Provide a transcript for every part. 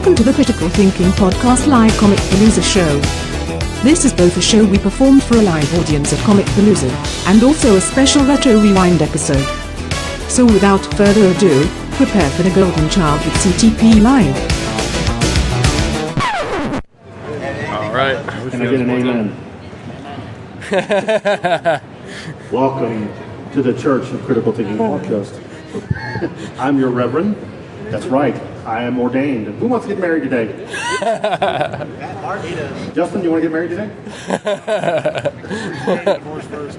Welcome to the Critical Thinking Podcast Live Comicpalooza show. This is both a show we performed for a live audience at Comicpalooza, and also a special Retro Rewind episode. So without further ado, prepare for the Golden Child with C.T.P. live. Alright. Can I get an amen? Welcome to the Church of Critical Thinking Podcast. I'm your Reverend. That's right. I am ordained. Who wants to get married today? Justin, you want to get married today? Divorce first.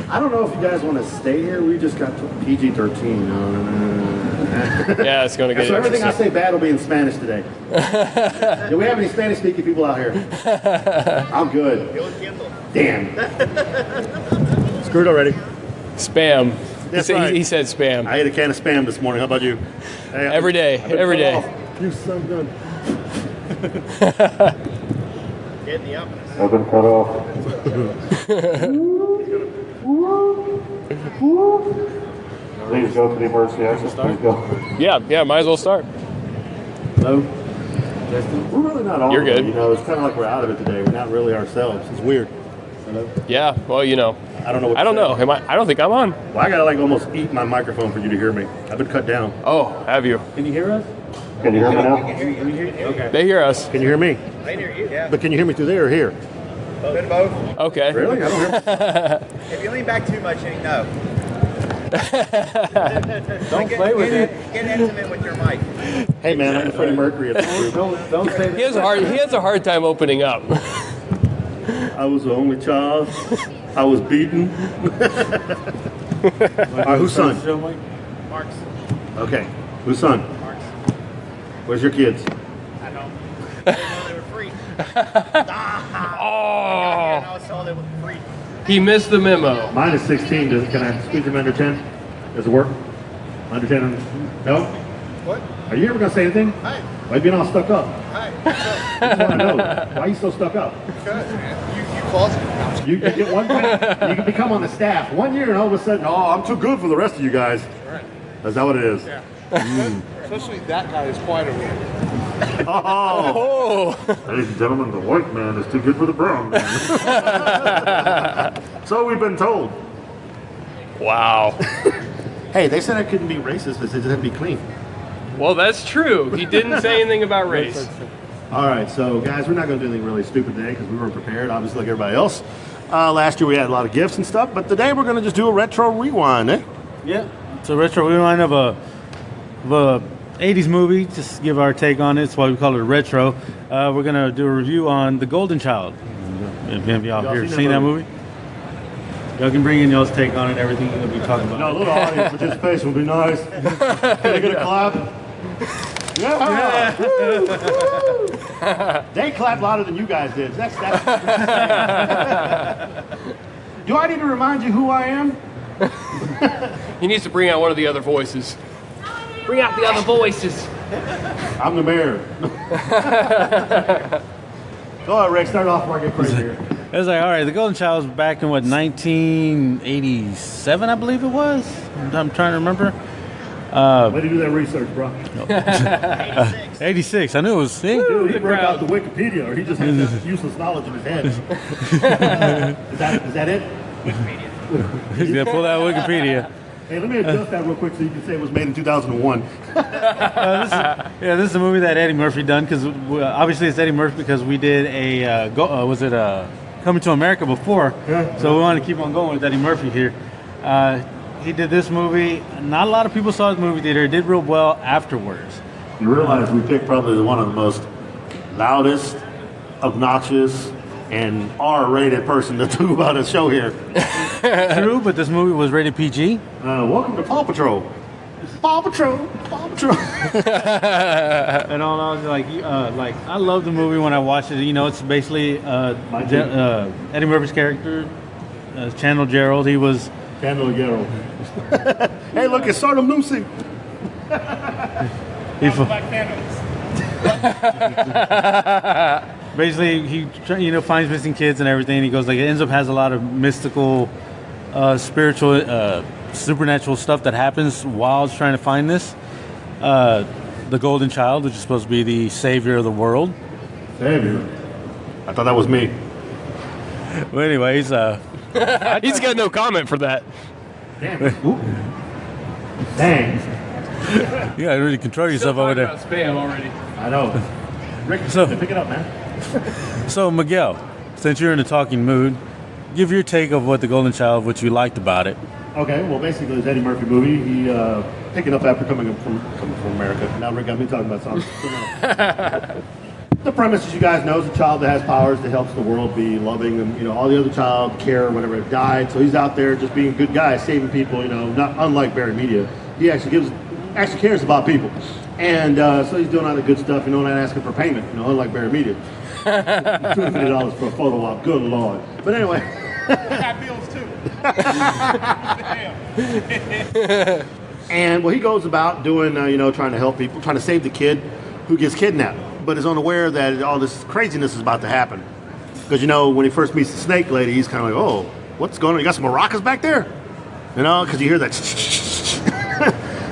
I don't know if you guys want to stay here. We just got to PG-13. Yeah, it's going to get So everything I say bad will be in Spanish today. Do we have any Spanish-speaking people out here? I'm good. Damn. Screwed already. Spam. That's right. He said spam. I ate a can of Spam this morning. How about you? Hey, Every day. Every day. You son of a gun. Getting the oven. I've been cut off. Please go to the emergency exit. Please go. Yeah, might as well start. Hello? Justin? We're really not on. You're good. You know, it's kind of like we're out of it today. We're not really ourselves. It's weird. Hello? Yeah, well, you know. I don't know what I don't know. I don't think I'm on. Well, I gotta like almost eat my microphone for you to hear me. I've been cut down. Oh, have you? Can you hear us? Can you hear me now? Can you hear you? Okay. They hear us. Can you hear me? I can hear you, yeah. But can you hear me through there or here? Bit of both. Okay. Really? I don't hear. If you lean back too much, you know. Don't play with it. Get intimate with your mic. Hey man, I'm Freddie Mercury at the group. Don't say He has a hard time opening up. I was the only child. I was beaten. All right, whose son? Mark's. Okay, whose son? Mark's. Where's your kids? I know. They were free. Oh, I was told they were free. he missed the memo. Mine is 16. Can I squeeze them under 10? Does it work? Under 10? No? What? Are you ever going to say anything? Hi. Why are you being all stuck up? Hi. I just want to know. Why are you so stuck up? Good, man. You closet. You get one thing, you can become on the staff 1 year and all of a sudden, oh, I'm too good for the rest of you guys. Right. Is that what it is? Yeah. Especially that guy is quite a one. Oh. Ladies and gentlemen, the white man is too good for the brown man. So we've been told. Wow. Hey, they said I couldn't be racist, they said it had to be clean. Well, that's true. He didn't say anything about race. All right, so guys, we're not going to do anything really stupid today because we weren't prepared, obviously, like everybody else. Last year we had a lot of gifts and stuff, but today we're going to just do a retro rewind, eh? Yeah, it's a retro rewind of a 80s movie. Just give our take on it. That's why we call it a retro. We're gonna do a review on The Golden Child. If any of y'all here seen that movie? Y'all can bring in y'all's take on it and everything we'll be talking about. No, a little audience participation would be nice. Can I get a clap? Yeah! Woo! They clapped louder than you guys did. That's Do I need to remind you who I am? He needs to bring out one of the other voices. Bring out the other voices. I'm the mayor. Go ahead, Rick. Start off before I get crazy here. It was like, all right, The Golden Child was back in 1987, I believe it was. I'm trying to remember. Way to do that research, bro. 86. I knew it was. See? Dude, he broke out the Wikipedia, or he just has this useless knowledge in his head. Is that it? He's gonna pull out Wikipedia. Hey, let me adjust that real quick so you can say it was made in 2001. This is a movie that Eddie Murphy done because obviously it's Eddie Murphy because we did a Coming to America before, so we want to keep on going with Eddie Murphy here. He did this movie. Not a lot of people saw the movie theater. It did real well afterwards. You realize we picked probably one of the most loudest, obnoxious, and R-rated person to talk about a show here. True, but this movie was rated PG. Welcome to Paw Patrol. Paw Patrol, Paw Patrol. And all I was like I love the movie when I watched it. You know, it's basically Eddie Murphy's character, Channel Gerald. He was Channel Gerald. Hey, look, it's Sardom Lucy. Basically, he finds missing kids and everything. He goes it ends up has a lot of mystical, spiritual, supernatural stuff that happens while he's trying to find this. the Golden Child, which is supposed to be the savior of the world. Savior? I thought that was me. Well, anyways, He's got no comment for that. Damn. Ooh. Dang. you gotta really control yourself over there. Spam already. I know. Rick, So- pick it up, man. So, Miguel, since you're in a talking mood, give your take of what the Golden Child, what you liked about it. Okay, well, basically, it's Eddie Murphy movie. He picking up after coming from America. Now, Rick got me talking about something. The premise, as you guys know, is a child that has powers that helps the world be loving, and all the other child care or whatever have died. So he's out there just being a good guy, saving people. Not unlike Barrimedia, he actually cares about people, and so he's doing all the good stuff. Not asking for payment. Unlike Barrimedia, $250 for a photo op. Good lord. But anyway. Got bills too. And he goes about doing, trying to help people, trying to save the kid who gets kidnapped, but is unaware that all this craziness is about to happen. Because, when he first meets the snake lady, he's kind of like, oh, what's going on? You got some maracas back there? Because you hear that.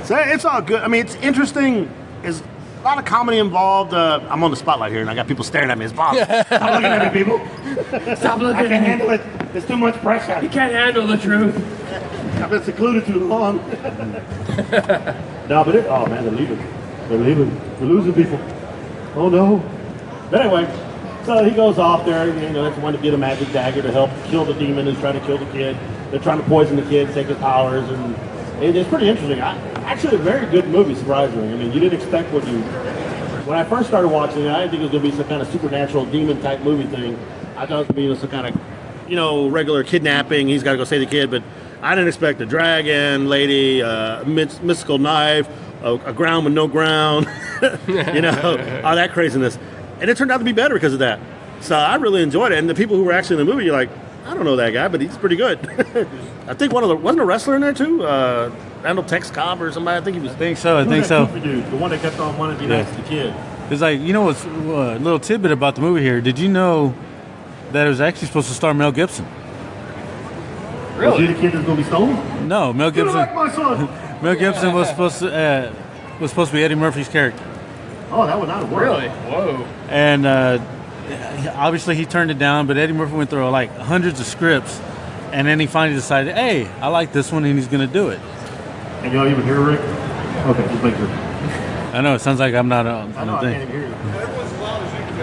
So it's all good. I mean, it's interesting. There's a lot of comedy involved. I'm on the spotlight here, and I got people staring at me. It's boss. Stop looking at me, people. Stop looking I can't handle it. There's too much pressure. You can't handle the truth. I've been secluded too long. No, but oh man, they're leaving. We're losing people. Oh no. But anyway, so he goes off there. That's one to get a magic dagger to help kill the demon who's trying to kill the kid. They're trying to poison the kid, take his powers, and it's pretty interesting. Actually, a very good movie, surprisingly. I mean, you didn't expect when I first started watching it, I didn't think it was going to be some kind of supernatural demon type movie thing. I thought it was going to be some kind of, regular kidnapping. He's got to go save the kid, but I didn't expect a dragon lady, mystical knife, a ground with no ground, all that craziness. And it turned out to be better because of that. So I really enjoyed it. And the people who were actually in the movie, you're like, I don't know that guy, but he's pretty good. I think wasn't a wrestler in there too? Randall Tex Cobb or somebody? I think he was. I think so. Dude, the one that kept on wanting to be nice to the kid. It's like, what's a little tidbit about the movie here. Did you know that it was actually supposed to star Mel Gibson? Was he the kid that's going to be stolen? No, Mel You Gibson. like my son? Mel Gibson was supposed to be Eddie Murphy's character, Oh, that would not have worked. Really? Whoa. and obviously he turned it down. But Eddie Murphy went through like hundreds of scripts, and then he finally decided, hey, I like this one, and he's going to do it. And y'all even hear Rick? Okay, just make sure. I know it sounds like I'm not on I know, the I thing. can't even hear you. Everyone's as loud as you can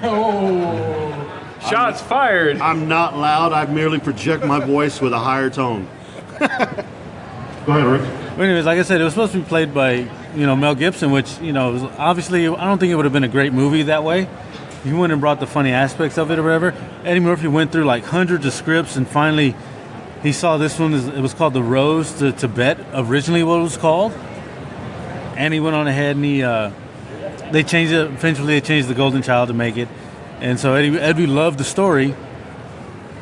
go. Oh. Shots fired. I'm not loud. I merely project my voice with a higher tone. Go ahead, Rick. But anyways, like I said, it was supposed to be played by Mel Gibson, which was obviously I don't think it would have been a great movie that way. He wouldn't have brought the funny aspects of it or whatever. Eddie Murphy went through like hundreds of scripts, and finally he saw this one. It was called The Rose to Tibet, originally what it was called. And he went on ahead and they changed it. Eventually, they changed The Golden Child to make it. And so Eddie loved the story,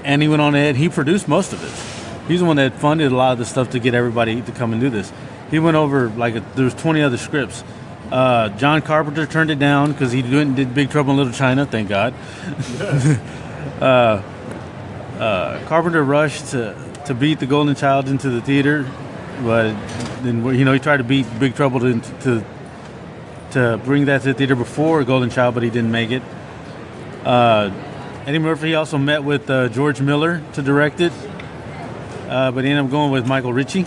and he went on ahead. He produced most of this. He's the one that funded a lot of the stuff to get everybody to come and do this. He went over there's 20 other scripts. John Carpenter turned it down because he did Big Trouble in Little China. Thank God. Carpenter rushed to beat The Golden Child into the theater, but then he tried to beat Big Trouble to bring that to the theater before Golden Child, but he didn't make it. Eddie Murphy also met with George Miller to direct it, but he ended up going with Michael Ritchie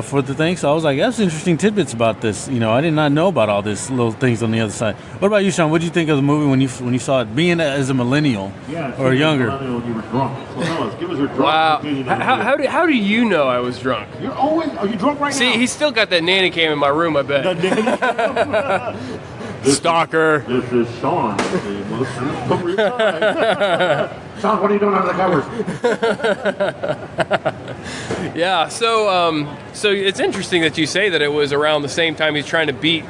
for the thing. So I was like, that's interesting tidbits about this. I did not know about all these little things on the other side. What about you, Sean? What did you think of the movie when you saw it, being as a millennial or younger? You were drunk. So tell us, give us your drunk Wow. opinion on How do you know I was drunk? Are you drunk right now? See, he's still got that nanny cam in my room, I bet. Stalker. This is Sean. Sean, what are you doing under the covers? Yeah, so it's interesting that you say that it was around the same time he's trying to beat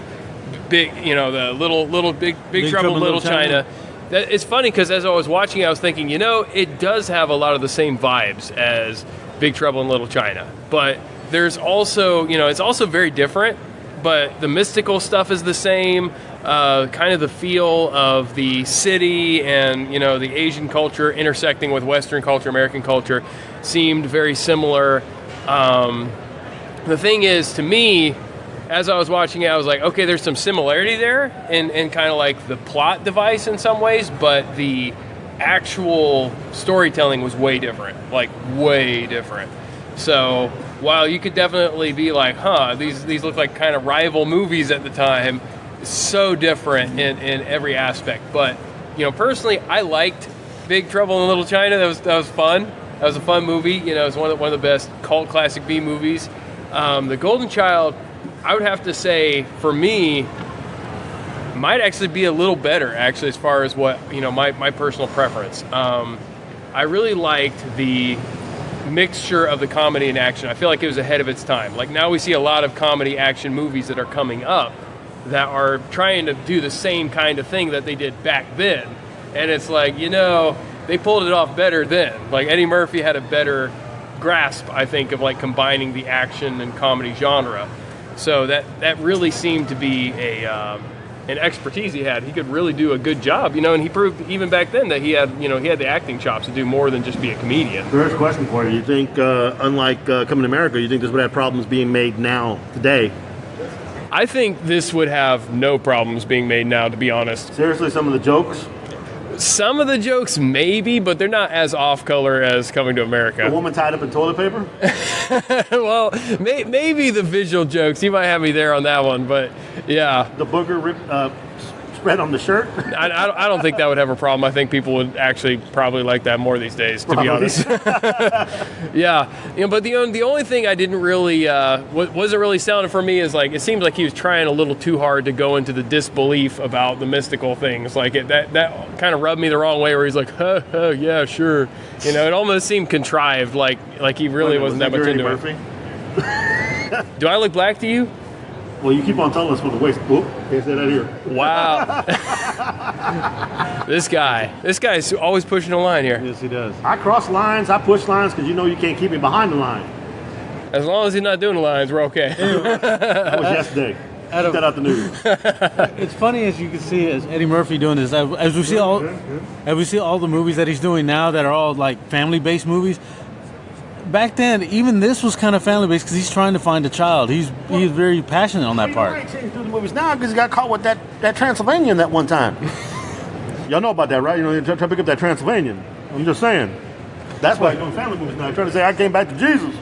big, the big Trouble in Little China. It's funny because as I was watching, I was thinking, it does have a lot of the same vibes as Big Trouble in Little China, but there's also, it's also very different. But the mystical stuff is the same. Kind of the feel of the city and the Asian culture intersecting with Western culture, American culture, seemed very similar. the thing is, to me, as I was watching it, I was like, okay, there's some similarity there in kind of like the plot device in some ways, but the actual storytelling was way different, like way different. So while you could definitely be like, these look like kind of rival movies at the time, it's so different in every aspect. But, personally, I liked Big Trouble in Little China. That was fun. That was a fun movie. It's one of the best cult classic B movies. The Golden Child, I would have to say, for me, might actually be a little better, actually, as far as what, my personal preference. I really liked the mixture of the comedy and action. I feel like it was ahead of its time. Like, now we see a lot of comedy action movies that are coming up that are trying to do the same kind of thing that they did back then. And it's like, they pulled it off better then. Like, Eddie Murphy had a better grasp, I think, of like combining the action and comedy genre. So that really seemed to be an expertise he had. He could really do a good job, and he proved even back then that he had the acting chops to do more than just be a comedian. First question for you. You think, unlike Coming to America, you think this would have problems being made now, today? I think this would have no problems being made now, to be honest. Seriously, some of the jokes? Some of the jokes, maybe, but they're not as off-color as Coming to America. A woman tied up in toilet paper? Well, maybe the visual jokes. You might have me there on that one, but yeah. The booger spread on the shirt? I don't think that would have a problem. I think people would actually probably like that more these days, to be honest. Yeah. But the only thing I didn't really, wasn't really sounding for me is like, it seems like he was trying a little too hard to go into the disbelief about the mystical things. Like, that kind of rubbed me the wrong way, where he's like, yeah, sure. It almost seemed contrived, like he really wasn't that much into it. Do I look black to you? Well, you keep on telling us from the waist. Whoop, can't say that here. Wow. This guy's always pushing a line here. Yes, he does. I cross lines, I push lines, because you can't keep me behind the line. As long as he's not doing the lines, we're okay. That was yesterday. Keep that out the news. It's funny, as you can see, as Eddie Murphy doing this, as we see all the movies that he's doing now that are all like family-based movies. Back then, even this was kind of family-based because he's trying to find a child. He's very passionate on that part. He changed the movies now because he got caught with that Transylvanian that one time. Y'all know about that, right? He's trying to pick up that Transylvanian. I'm just saying. That's why he's doing family movies now. He's trying to say, I came back to Jesus.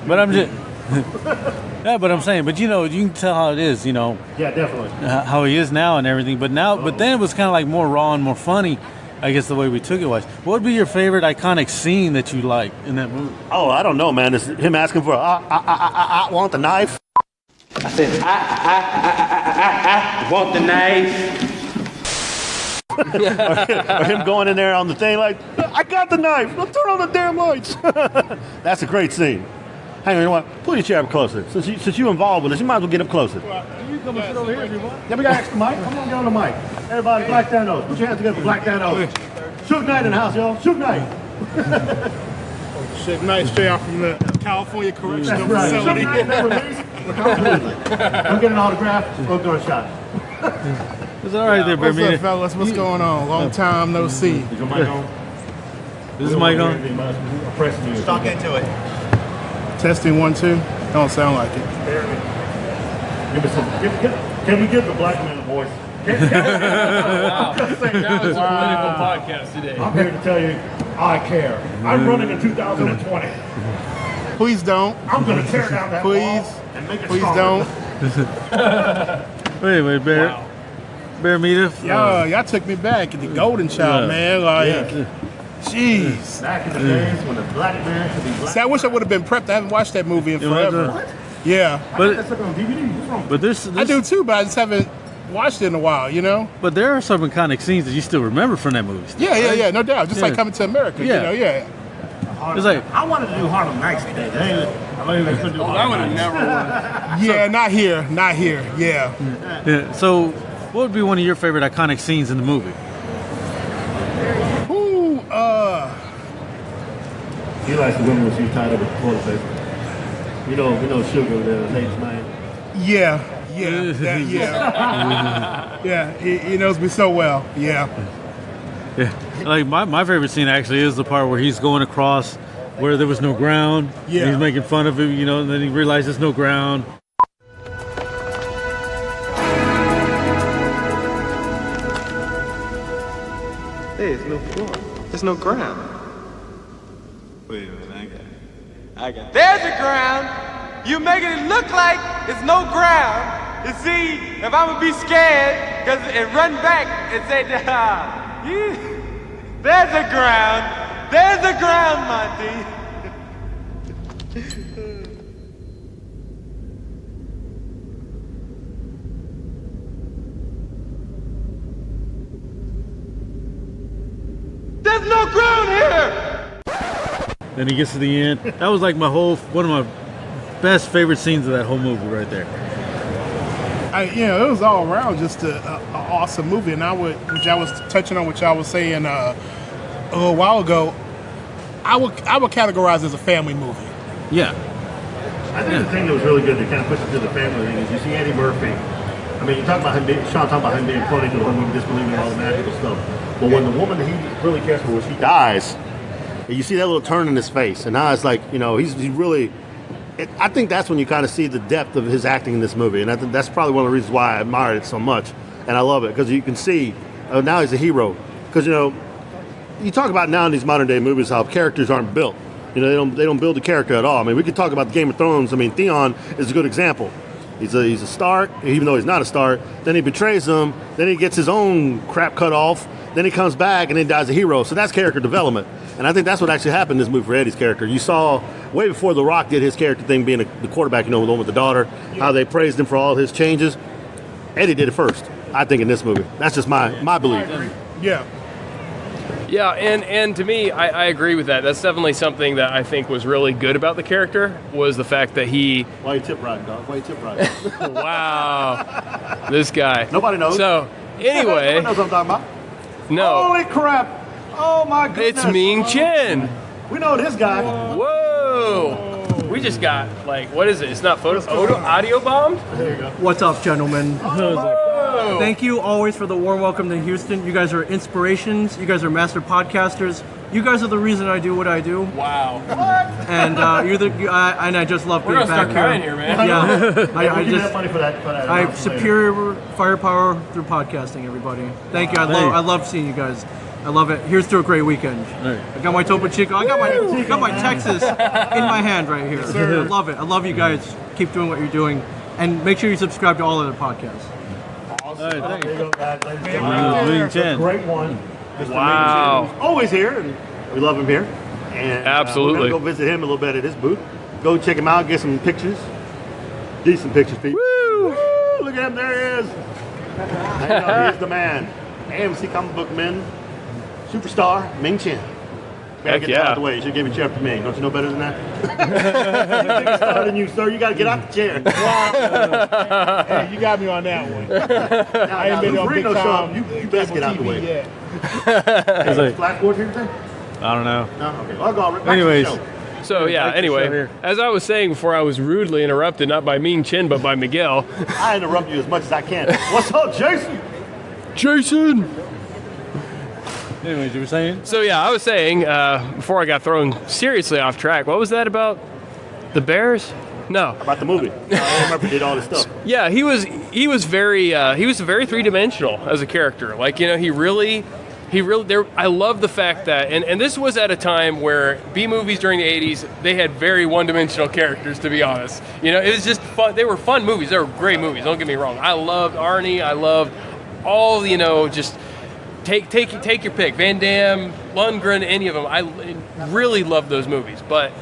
But I'm just... Yeah, but I'm saying, but you can tell how it is, Yeah, definitely. How he is now and everything. But then it was kind of like more raw and more funny. I guess the way we took it was. What would be your favorite iconic scene that you like in that movie? Oh, I don't know, man. It's him asking for I want the knife. I said, I want the knife. Or him going in there on the thing like, I got the knife. Don't turn on the damn lights. That's a great scene. Hang on, you know what? Pull your chair up closer. Since you're involved with this, you might as well get up closer. You come and sit over here if you want. Yeah, we got extra mic. Come on, get on the mic. Everybody, Black Thanos. Put your hands together for Black Thanos. Suge Knight in the house, y'all. Suge Knight. Suge Knight straight out from the California Correctional That's right. Facility. Suge Knight been released. I'm getting an autograph or gunshot. It's all right there, What's Barrimedia. up, fellas? What's going on? Long time no see. Is your mic on? This is mic on? Talk into it. Testing 1, 2. Don't sound like it. Give me some. Can we give the black man a voice? Wow. That was a political podcast today. I'm here to tell you, I care. I'm running in 2020. Please don't. I'm going to tear down that wall and make it Please stronger. don't. Wait, Barrimedia. Y'all took me back at the Golden Child, man. Like, jeez. Back in the days when the black man could be black. See, I wish I would have been prepped. I haven't watched that movie in forever. What? Yeah. That's on DVD. What's wrong? But this I do too, but I just haven't watched it in a while, But there are some iconic scenes that you still remember from that movie. Yeah, no doubt. Just like Coming to America, It's like, I wanted to do Harlem Nights today. I would have never won. Yeah, not here. Yeah. yeah. So, what would be one of your favorite iconic scenes in the movie? Ooh, He likes the women when she's tied up with toilet paper. You know Sugar, the lady's man. yeah. He knows me so well. Yeah. Yeah. Like my favorite scene actually is the part where he's going across where there was no ground. Yeah. And he's making fun of him, and then he realizes there's no ground. Hey, there's no floor. There's no ground. Wait a minute, I got it. There's a ground! You making it look like it's no ground. You see, if I'm gonna be scared and run back and say, there's a ground. There's a ground, Monty. There's no ground here! Then he gets to the end. That was like one of my best favorite scenes of that whole movie right there. It was all around just an awesome movie. And which I was touching on, which I was saying a little while ago, I would categorize as a family movie. Yeah. I think the thing that was really good that kind of pushed it to the family thing is you see Eddie Murphy. I mean, Sean talking about him being funny to the one who disbelieving all the magical stuff. But when the woman that he really cares for, when she dies, you see that little turn in his face. And now it's like, he's really... I think that's when you kind of see the depth of his acting in this movie. And I think that's probably one of the reasons why I admired it so much. And I love it, because you can see now he's a hero. Because, you talk about now in these modern day movies how characters aren't built. They don't build a character at all. I mean, we could talk about Game of Thrones. I mean, Theon is a good example. He's a Stark, even though he's not a Stark. Then he betrays them. Then he gets his own crap cut off. Then he comes back and then dies a hero. So that's character development. And I think that's what actually happened in this movie for Eddie's character. You saw way before The Rock did his character thing, being the quarterback, the one with the daughter, how they praised him for all his changes. Eddie did it first, I think, in this movie. That's just my belief. Yeah. Yeah, and to me, I agree with that. That's definitely something that I think was really good about the character, was the fact that he... Why you tip riding, dog? Why you tip riding? Wow. This guy. Nobody knows. So, anyway... Nobody knows what I'm talking about. No. Holy crap. Oh, my goodness. It's Ming Chen. We know this guy. Whoa. We just got, what is it? It's not audio bombed? There you go. What's up, gentlemen? Whoa. Thank you always for the warm welcome to Houston. You guys are inspirations. You guys are master podcasters. You guys are the reason I do what I do. Wow. And and I just love being back here, man. Yeah. I just money for that. I have superior firepower through podcasting, everybody. Thank you. I love seeing you guys. I love it. Here's to a great weekend. Right. I got my Topo Chico. I got my Texas in my hand right here. I love it. I love you guys. Keep doing what you're doing, and make sure you subscribe to all other podcasts. Awesome. All right, there you go, guys. Ming Chen. Great one. Mr. Wow. Ming Chen is always here, and we love him here. And absolutely. we're gonna go visit him a little bit at his booth. Go check him out. Get some pictures. Decent pictures, people. Woo! Woo! Look at him. There he is. There you go. He's the man. AMC comic book men. Superstar, Ming Chen. Better get that out of the way. You should give me a chair after me. Don't you know better than that? He's bigger star than you, sir. You got to get out the chair. Hey, you got me on that one. I ain't been on big time. You best get out the way. Yet. Hey, flat board here today? I don't know. No? Okay. Well, I'll go right back Anyways. to the show. So, yeah, anyway, as I was saying before, I was rudely interrupted, not by Ming Chen, but by Miguel. I interrupt you as much as I can. What's up, Jason? Jason! Anyways, you were saying? So, yeah, I was saying, before I got thrown seriously off track, what was that about? The Bears? No. About the movie. I remember did all this stuff. Yeah, he was very three-dimensional as a character. He really I love the fact that, and this was at a time where B-movies during the 80s, they had very one-dimensional characters, to be honest. It was just fun. They were fun movies. They were great movies, don't get me wrong. I loved Arnie. I loved all, just take your pick. Van Damme, Lundgren, any of them. I really loved those movies. But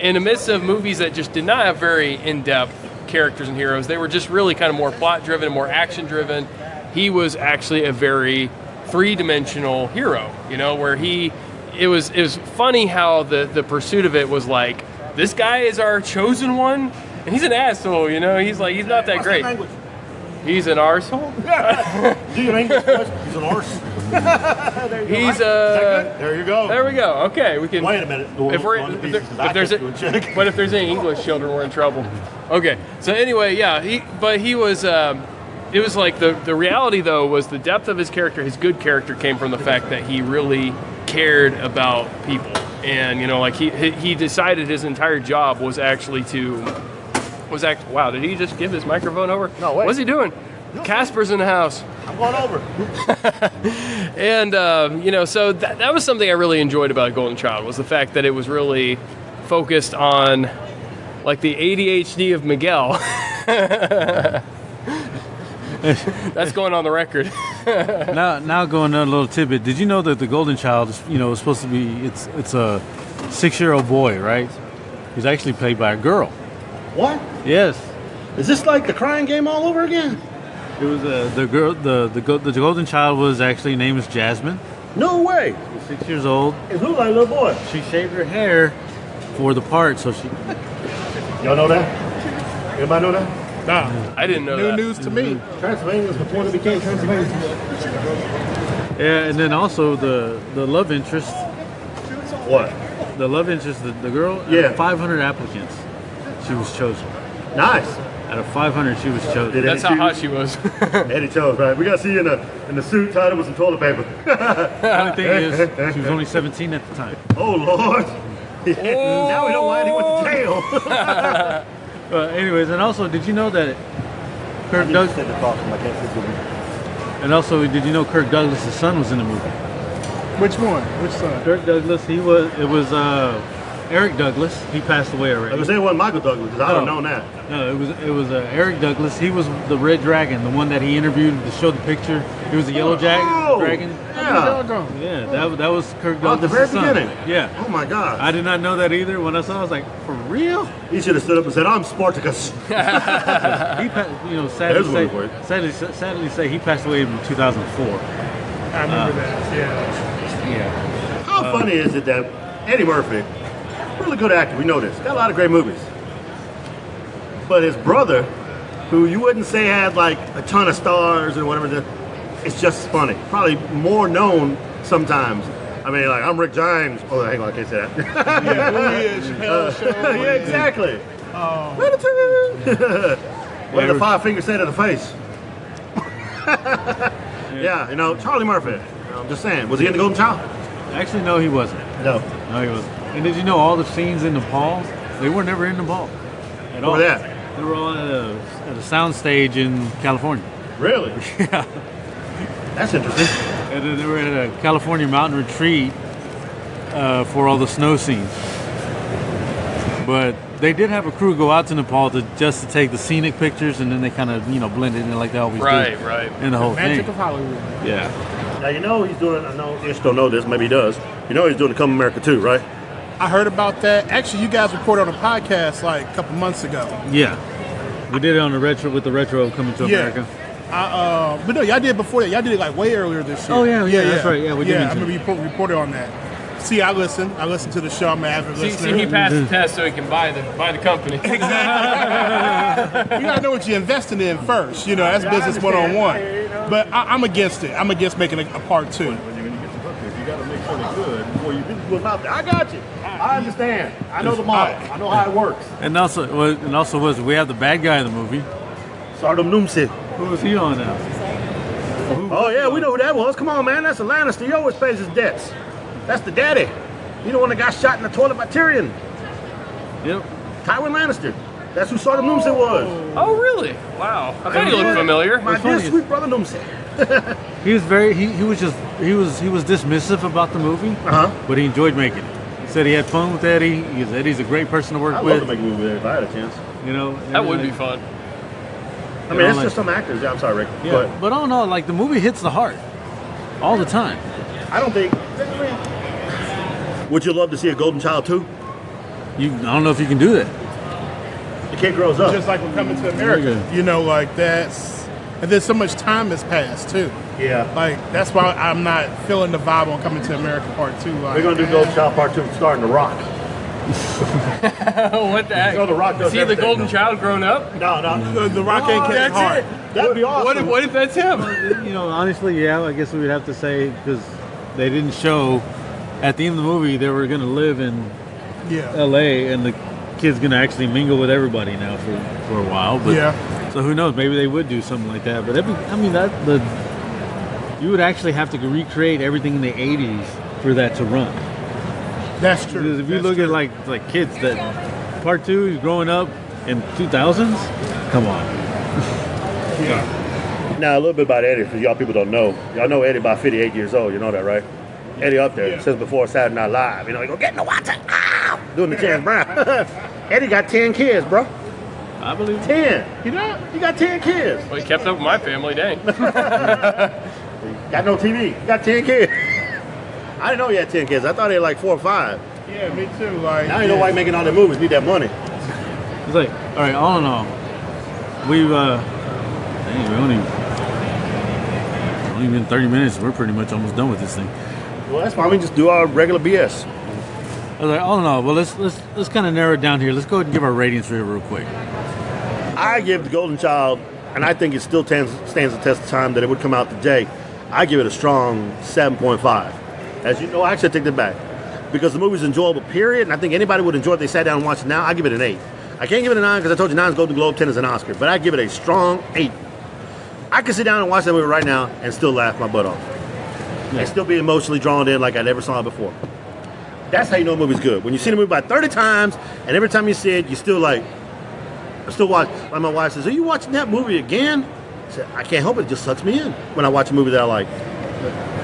in the midst of movies that just did not have very in-depth characters and heroes, they were just really kind of more plot-driven and more action-driven. He was actually a very three-dimensional hero, where it was funny how the pursuit of it was like, this guy is our chosen one, and he's an asshole, he's not that great. He's an arsehole? Do you English? He's an arse. He's there you go. There we go. Okay, we can. If there's any English children, we're in trouble. Okay. So anyway, yeah. He was. It was like the reality though was the depth of his character. His good character came from the fact that he really cared about people. and like he decided his entire job was actually wow, did he just give his microphone over? No, wait. What's he doing? Casper's in the house. I'm going over. And so that was something I really enjoyed about Golden Child, was the fact that it was really focused on like the ADHD of Miguel. That's going on the record. Now going on a little tidbit. Did you know that the Golden Child is, is supposed to be, it's a 6-year-old boy, right? He's actually played by a girl. What? Yes. Is this like the crying game all over again? It was the girl. The Golden Child was actually named as Jasmine. No way. She's 6 years old. It looked like a little boy. She shaved her hair for the part, so she. Y'all know that? Anybody know that? Nah, I didn't know that. new news to me. Transylvanians before they became Transylvanians. Yeah, and then also the love interest. What? The love interest, the girl. Yeah. Out of 500 applicants, she was chosen. Nice. Out of 500, she was chosen. That's how hot she was. Eddie chose, right? We got to see you in the suit tied up with some toilet paper. The only thing is, she was only 17 at the time. Oh, Lord. Now we know why he went to jail. Anyways, and also, did you know that Kirk Douglas? And also, did you know Kirk Douglas' son was in the movie? Which one? Which son? Kirk Douglas. It was Eric Douglas. He passed away already. I was saying it wasn't Michael Douglas, because I would have known that. No, it was Eric Douglas. He was the Red Dragon, the one that he interviewed to show the picture. He was the Yellow Dragon. Yeah. Yeah, that was Kirk Oh, at the Douglas' very son. beginning. Yeah. Oh, my God. I did not know that either. When I saw it, I was like, for real? He should have stood up and said, I'm Spartacus. Sadly say he passed away in 2004. I remember that. Yeah. How funny is it that Eddie Murphy, really good actor, we know this, got a lot of great movies. But his brother, who you wouldn't say had like a ton of stars or whatever, it's just funny. Probably more known sometimes. I mean, like, I'm Rick James. Oh, hang on, I can't say that. Yeah, exactly. What did the 5 finger say to the face? Yeah, Charlie Murphy. I'm just saying, was he in the Golden Child? Actually, no, he wasn't. No. No, he wasn't. And did you know all the scenes in Nepal? They were never in Nepal at all. Where that? They were all at a sound stage in California. Really? Yeah. That's interesting. And then they were at a California mountain retreat for all the snow scenes. But they did have a crew go out to Nepal just to take the scenic pictures, and then they kind of blended in like they always do. Right. In the whole Magic thing. of Hollywood. Yeah. Now, he's doing, I know Ish don't know this, maybe he does. He's doing the Come America too, right? I heard about that. Actually, you guys reported on a podcast like a couple months ago. Yeah. We did it on the retro Coming to America. But no, y'all did it before that. Y'all did it like way earlier this year. Oh yeah, that's right. Yeah, we did. I remember you reported on that. See, I listen to the show. I'm an avid listener. See, he passed the test so he can buy the company. You gotta know what you're investing in first. That's business 101. But I'm against it. I'm against making a part 2. When you get the hookers, you gotta make sure they're good before you put them out there. I got you. I understand. I know the model. I know how it works. And also we have the bad guy in the movie. Sardom Numsi. Who was he on now? Oh yeah, we know who that was. Come on, man. That's a Lannister. He always pays his debts. That's the daddy. He the one that got shot in the toilet by Tyrion. Yep. Tywin Lannister. That's who Sardom Numsi was. Oh, really? Wow. I thought he looked familiar. My dear sweet brother Numsi. He was he was dismissive about the movie, but he enjoyed making it. He said he had fun with Eddie. Eddie's a great person to work I'd with. love to make a movie with Eddie if I had a chance. That would be fun. I mean, it's just some actors. Yeah, I'm sorry, Rick. Yeah, but all in all, like the movie hits the heart all the time. I don't think. Would you love to see a Golden Child 2? I don't know if you can do that. The kid grows up. Just like we're Coming to America. Like that's, and then so much time has passed too. Yeah. Like that's why I'm not feeling the vibe on Coming to America Part 2. Like, We're gonna do Golden Child Part 2 starring The Rock. What the heck? The Rock does Is he the everything, Golden though. Child grown up? No. The Rock ain't catching hard. That'd be awesome. What if that's him? Honestly, yeah, I guess we would have to say because they didn't show at the end of the movie they were going to live in L.A. and the kid's going to actually mingle with everybody now for a while. But so who knows? Maybe they would do something like that. But you would actually have to recreate everything in the '80s for that to run. That's true. Because if you look at like kids that part 2 is growing up in 2000s, come on. Now, a little bit about Eddie, because y'all people don't know. Y'all know Eddie about 58 years old. You know that, right? Eddie up there since before Saturday Night Live. You know, he go, get in the water. Ow! Doing the James Brown. Eddie got 10 kids, bro. I believe 10. You know? He got 10 kids. Well, he kept up with my family, dang. Got no TV. Got 10 kids. I didn't know he had 10 kids. I thought he had like 4 or 5. Yeah, me too. Like, Now you know why he making all the movies. Need that money. It's like, all right, all in all, we've dang, we only been 30 minutes. We're pretty much almost done with this thing. Well, that's fine. We just do our regular BS. I was like, all in all, well, let's kind of narrow it down here. Let's go ahead and give our ratings for it real quick. I give The Golden Child, and I think it still stands the test of time that it would come out today. I give it a strong 7.5. As you know, I actually take that back. Because the movie's enjoyable, period, and I think anybody would enjoy it if they sat down and watched it now. I give it an 8. I can't give it a 9 because I told you 9 is Golden Globe, 10 is an Oscar. But I give it a strong 8. I could sit down and watch that movie right now and still laugh my butt off. And still be emotionally drawn in like I never saw it before. That's how you know a movie's good. When you see the movie about 30 times, and every time you see it, you still like, I still watch. Like my wife says, are you watching that movie again? I said, I can't help it. It just sucks me in when I watch a movie that I like.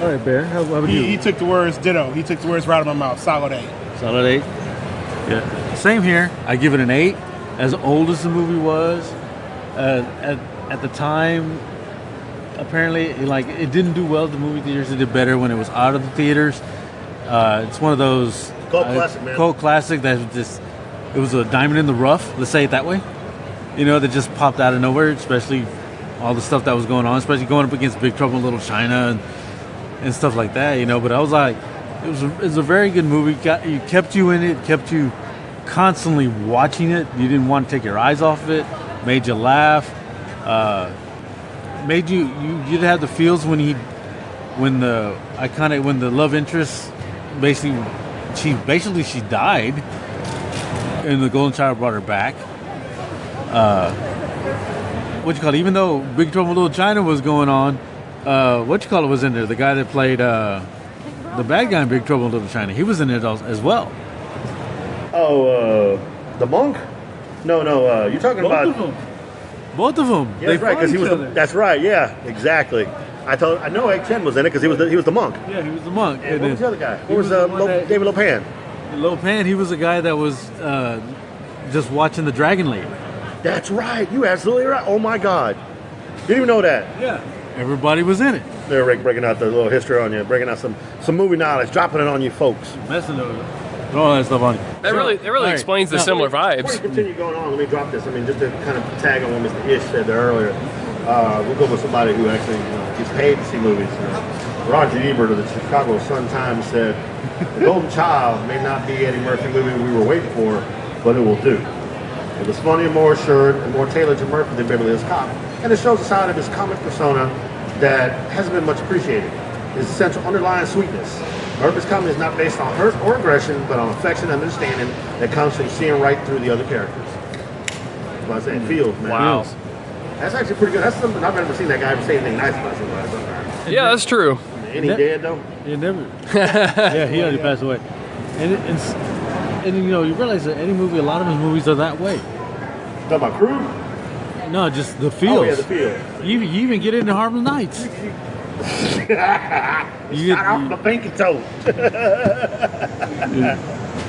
All right, Bear, how about you? He took the words ditto. He took the words right out of my mouth. Solid 8. Solid 8? Yeah. Same here. I give it an 8. As old as the movie was, at the time, apparently, like, it didn't do well at the movie theaters. It did better when it was out of the theaters. It's one of those Cult classic, man. Cult classic that just, it was a diamond in the rough, let's say it that way. You know, that just popped out of nowhere, especially all the stuff that was going on, especially going up against Big Trouble in Little China and stuff like that, you know. But I was like, it was a very good movie. You kept you in it, kept you constantly watching it. You didn't want to take your eyes off of it. Made you laugh. Made you'd have the feels when the love interest basically she died, and the Golden Child brought her back. Even though Big Trouble in Little China was going on, was in there. The guy that played the bad guy in Big Trouble in Little China, he was in it as well. Oh, the monk? No, you're talking about both of them. Yeah, that's right. Because he was. That's right. Yeah, exactly. I know Egg Chen was in it because he was the monk. Yeah, he was the monk. And what was the other guy? What was David Lopan? Lopan, he was the guy that was just watching the Dragon Lady. That's right. You absolutely right. Oh my God, didn't even know that. Yeah, everybody was in it. They're breaking out the little history on you, breaking out some movie knowledge, dropping it on you folks. Messing with it. All that stuff on you. That really explains the similar vibes. Before we continue going on, let me drop this. I mean, just to kind of tag on what Mr. Ish said there earlier. We'll go with somebody who actually gets paid to see movies. Roger Ebert of the Chicago Sun-Times said, "The Golden Child may not be Eddie Murphy movie we were waiting for, but it will do. It was funnier, more assured, and more tailored to Murphy than Beverly Hills Cop, and it shows a side of his comic persona that hasn't been much appreciated. His essential underlying sweetness. Murphy's comedy is not based on hurt or aggression, but on affection and understanding that comes from seeing right through the other characters." That's what I say. It feels, man. Wow. Feels. That's actually pretty good. That's something I've never seen that guy ever say anything nice about somebody. Yeah, that's true. And he dead though? He never. Yeah, he already passed away. And you know, you realize that any movie, a lot of his movies are that way. Talking about crew? No, just the feels. Oh yeah, the feel. You even get into Harlem Nights. Shot off my pinky toe.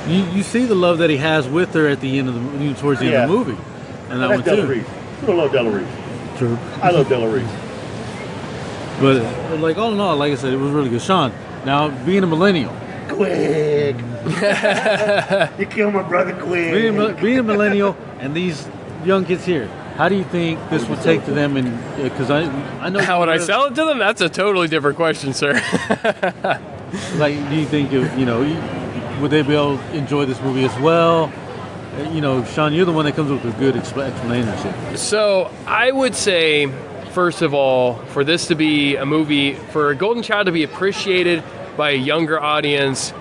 You see the love that he has with her at the end of towards the end of the movie, and that one Della too. Reese. Who don't love Della Reese? True. I love Della Reese. But like all in all, like I said, it was really good. Sean, now being a millennial, Quick. You killed my brother quick. being a millennial, and these young kids here, how do you think this would take to them? And because I know How would I sell it to them? That's a totally different question, sir. Like, do you think would they be able to enjoy this movie as well? You know, Sean, you're the one that comes up with a good explanation. So I would say, first of all, for this to be a movie, for a Golden Child to be appreciated by a younger audience,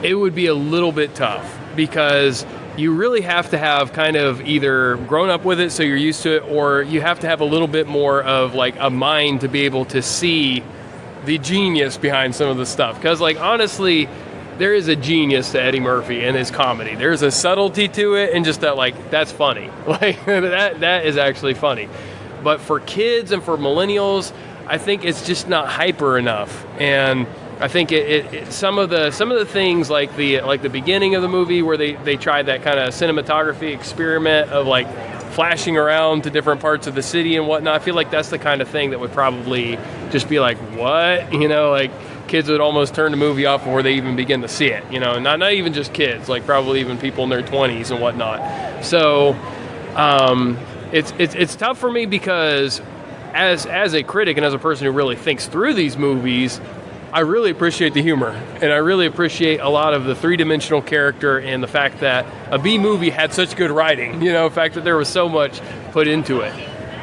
it would be a little bit tough because you really have to have kind of either grown up with it so you're used to it, or you have to have a little bit more of like a mind to be able to see the genius behind some of the stuff. Because like honestly, there is a genius to Eddie Murphy and his comedy. There's a subtlety to it, and just that, like, that's funny. Like, that is actually funny. But for kids and for millennials, I think it's just not hyper enough. And I think some of the things like the beginning of the movie where they tried that kind of cinematography experiment of like flashing around to different parts of the city and whatnot. I feel like that's the kind of thing that would probably just be like, what? You know, like kids would almost turn the movie off before they even begin to see it. You know, not even just kids, like probably even people in their 20s and whatnot. So it's tough for me because as a critic and as a person who really thinks through these movies, I really appreciate the humor, and I really appreciate a lot of the three-dimensional character and the fact that a B movie had such good writing, you know, the fact that there was so much put into it.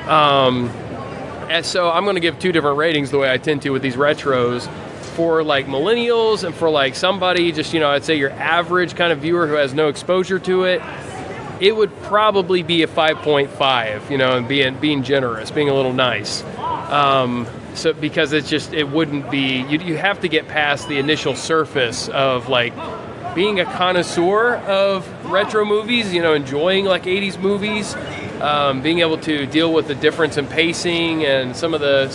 And so I'm going to give two different ratings the way I tend to with these retros. For like millennials and for like somebody just, you know, I'd say your average kind of viewer who has no exposure to it, it would probably be a 5.5, you know, and being generous, being a little nice. So because it wouldn't be, you have to get past the initial surface of like being a connoisseur of retro movies, you know, enjoying like 80s movies, being able to deal with the difference in pacing and some of the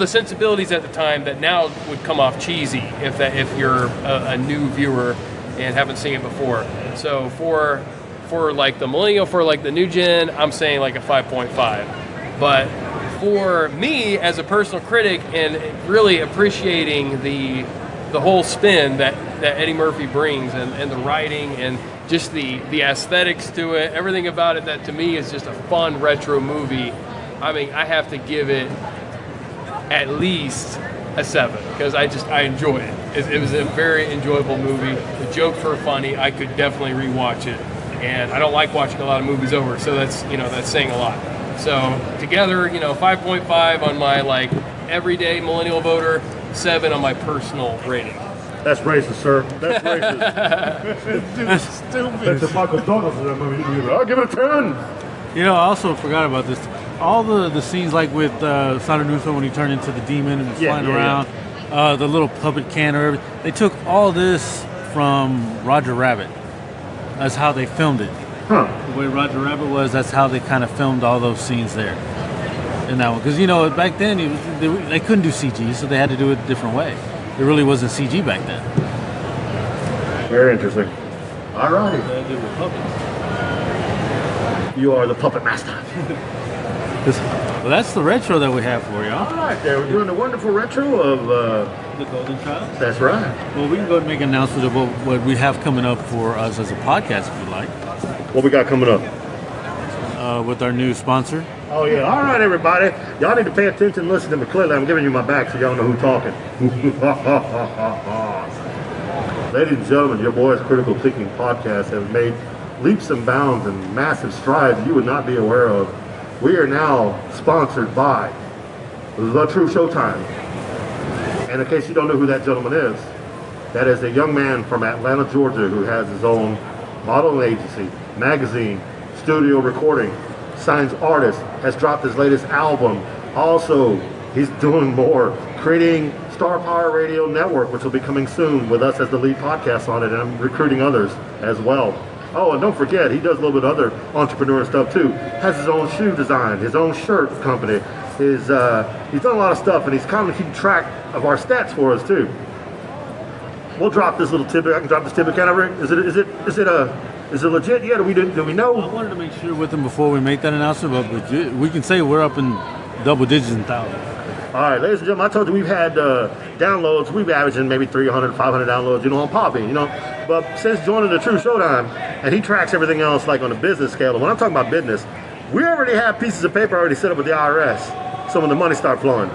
sensibilities at the time that now would come off cheesy if you're a new viewer and haven't seen it before. So for like the millennial, for like the new gen, I'm saying like a 5.5. But for me as a personal critic and really appreciating the whole spin that Eddie Murphy brings and the writing and just the aesthetics to it, everything about it that to me is just a fun retro movie, I mean, I have to give it at least a 7 because I enjoy it. It was a very enjoyable movie. The jokes were funny. I could definitely rewatch it, and I don't like watching a lot of movies over, so that's saying a lot. So together, 5.5 on my like everyday millennial voter, 7 on my personal rating. That's racist, sir. That's racist. Dude, stupid. That's the Michael Douglas in that movie. I'll give it a 10. You know, I also forgot about this. All the scenes like with Sananuso when he turned into the demon and was flying around, the little puppet canner, they took all this from Roger Rabbit. That's how they filmed it. Huh. The way Roger Rabbit was, that's how they kind of filmed all those scenes there in that one. Because, back then they couldn't do CG, so they had to do it a different way. It really wasn't CG back then. Very interesting. All righty. They were puppets. You are the puppet master. Well, that's the retro that we have for y'all. All right, there. We're doing a wonderful retro of... The Golden Child? That's right. Well, we can go ahead and make an announcement of what we have coming up for us as a podcast, if you'd like. What we got coming up? With our new sponsor. Oh, yeah. All right, everybody. Y'all need to pay attention and listen to me clearly. I'm giving you my back so y'all know who's talking. Ladies and gentlemen, your boys' Critical Thinking Podcast have made leaps and bounds and massive strides you would not be aware of. We are now sponsored by The True Showtime. And in case you don't know who that gentleman is, that is a young man from Atlanta, Georgia, who has his own modeling agency, magazine, studio recording, signs artist, has dropped his latest album. Also, he's doing more, creating Star Power Radio Network, which will be coming soon with us as the lead podcast on it, and I'm recruiting others as well. Oh, and don't forget, he does a little bit of other entrepreneur stuff too. Has his own shoe design, his own shirt company. He's done a lot of stuff, and he's kind of keeping track of our stats for us too. We'll drop this little tidbit. I can drop this tidbit. Can I, Rick? Is it legit yet? Do we know? I wanted to make sure with them before we make that announcement, but we can say we're up in double digits and thousands. All right, ladies and gentlemen, I told you we've had downloads. We've been averaging maybe 300, 500 downloads, on Poppy, But since joining the True Showtime, and he tracks everything else like on a business scale. And when I'm talking about business, we already have pieces of paper already set up with the IRS. So when the money starts flowing,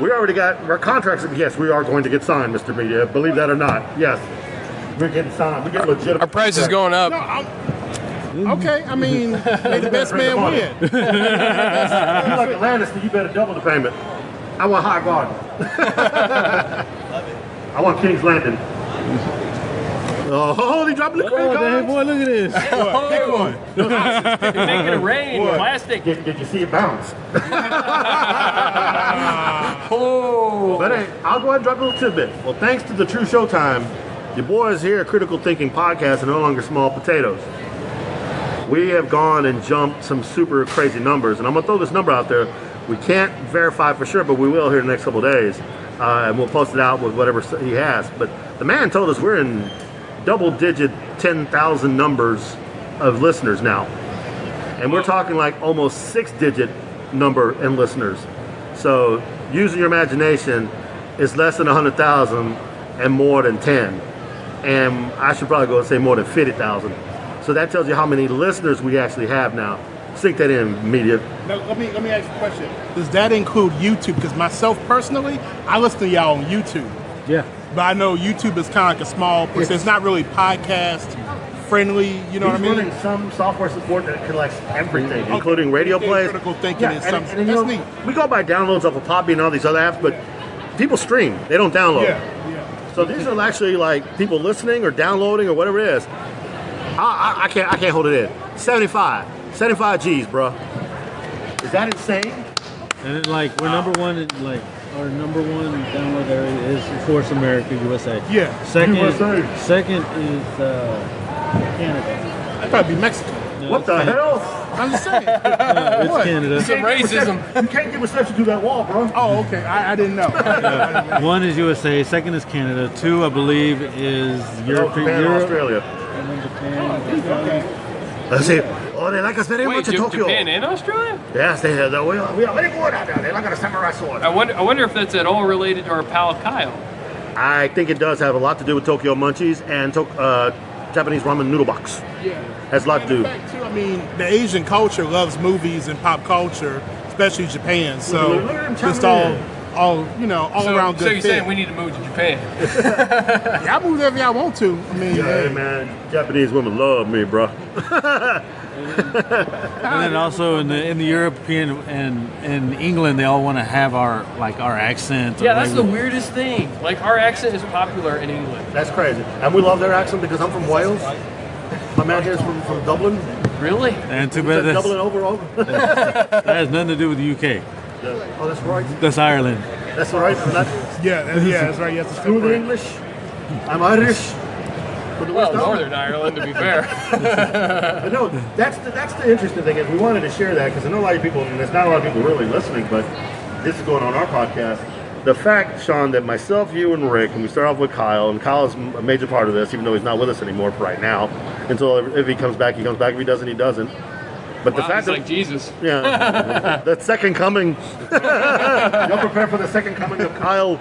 we already got our contracts. Yes, we are going to get signed, Mr. Media. Believe that or not. Yes, we're getting signed. We get legitimate. Our price is going up. Okay, I mean, may the best man win. You like Atlantis, you better double the payment. I want High Garden. I want King's Landing. Oh, he dropping the credit card. Hey, boy, look at this. Pick one. You're making it rain. Plastic. Did you see it bounce? Oh. But hey, I'll go ahead and drop a little tidbit. Well, thanks to the True Showtime, your boys here at Critical Thinking Podcast are no longer small potatoes. We have gone and jumped some super crazy numbers, and I'm going to throw this number out there. We can't verify for sure, but we will here in the next couple of days, and we'll post it out with whatever he has. But the man told us we're in double-digit 10,000 numbers of listeners now, and we're talking like almost 6-digit number in listeners. So using your imagination is less than 100,000 and more than 10, and I should probably go and say more than 50,000. So that tells you how many listeners we actually have now. Sink that in, media. Now, let me ask you a question. Does that include YouTube? Because myself personally, I listen to y'all on YouTube. Yeah. But I know YouTube is kind of like a small percent. It's not really podcast friendly. You know what I mean? Running some software support that collects everything, including radio plays. Critical thinking is something. And That's neat. we go by downloads off of Poppy and all these other apps, but people stream. They don't download. Yeah. So these are actually like people listening or downloading or whatever it is. I can't hold it in. 75 G's, bro. Is that insane? And then, like, we're number one in, like, our number one download area is, of course, America, USA. Yeah. Second USA. is Canada. That'd probably be Mexico. No, What the hell? I'm just saying. it's What? Canada. Some racism. You can't give reception through that wall, bro. Oh, okay. I didn't know. One is USA, second is Canada, two, I believe, is Europe, Japan, Australia. and then Japan. Let's see. Oh, they like us very Wait, much in Tokyo. Japan and Australia? Yes, they have. We are very good out there. They like a samurai sword. I wonder if that's at all related to our pal Kyle. I think it does have a lot to do with Tokyo Munchies and Japanese ramen noodle box. Yeah. Has a lot to do. In fact, too, I mean, the Asian culture loves movies and pop culture, especially Japan. So just all around good. So you're fit. saying we need to move to Japan? Y'all move wherever y'all want to. I mean, Hey, man, Japanese women love me, bro. And then also in the European and in England, they all want to have our accent. Yeah, that's the weirdest thing. Like, our accent is popular in England. That's crazy. And we love their accent because I'm from Wales. My man here is from Dublin. Really? And too bad Dublin overall. that has nothing to do with the UK. Oh, that's right. That's Ireland. That's right. that's right. Yes, it's Through the English. I'm Irish. Well, Northern Ireland, to be fair. But no, that's the interesting thing is we wanted to share that because I know a lot of people, and there's not a lot of people really listening, but this is going on our podcast. The fact, Sean, that myself, you, and Rick, and we start off with Kyle, and Kyle is a major part of this, even though he's not with us anymore for right now. Until if he comes back, he comes back. If he doesn't, he doesn't. But the fact he's like Jesus. Yeah, the second coming. Y'all prepare for the second coming of Kyle.